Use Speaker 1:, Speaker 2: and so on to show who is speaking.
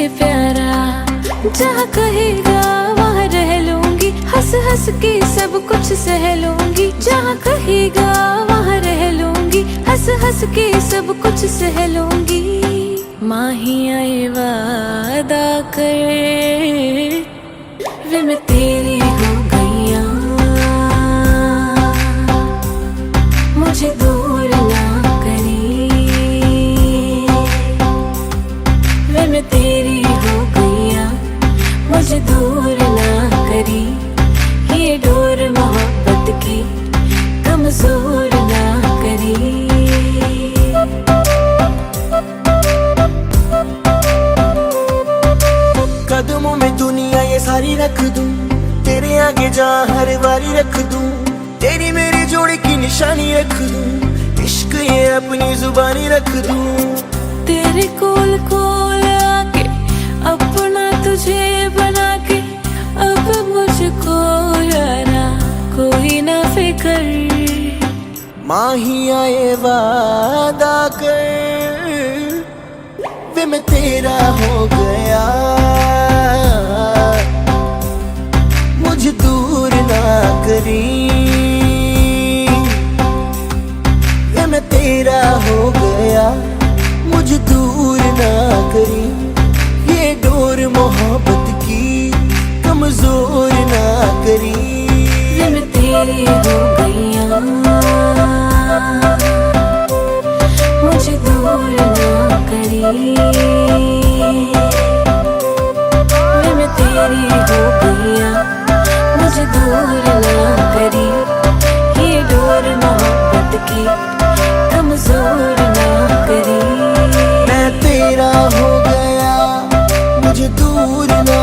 Speaker 1: तुझे प्यारा, जहाँ कहेगा वहाँ रह लूंगी, हंस हंस के सब कुछ सह लूंगी। जहाँ कहेगा वहाँ रह लूंगी, हंस हंस के सब कुछ सह लूंगी। माहिया ये वादा कर, वे मैं तेरी हो गईया, मुझे दूर ना करी। वे मैं तेरी हो गईया, मुझे दूर ना करी। ये डोर मोहब्बत की कमजोर ना करी।
Speaker 2: कदमों में दुनिया ये सारी रख दूं, तेरे आगे जहाँ हर बारी रख दूं। तेरी मेरी जोड़ी की निशानी रख दूं, इश्क ये अपनी जुबानी रख दूं।
Speaker 1: तेरे कोल कोल आके अपना तुझे बना के, अब मुझको यारा कोई ना फिकर।
Speaker 2: माहिया ये वादा कर, वे मैं तेरा हो गया, मुझे दूर ना करी। वे मैं तेरा हो गया, मुझे दूर ना करी। ये डोर मोहब्बत की कमजोर ना करी।
Speaker 1: वे मैं तेरी हो गईया, मुझे दूर ना करी। वे मैं तेरी हो गईया, मुझे दूर ना करी। ये डोर मोहब्बत की कमजोर ना करी।
Speaker 2: मैं तेरा हो गया, मुझे दूर ना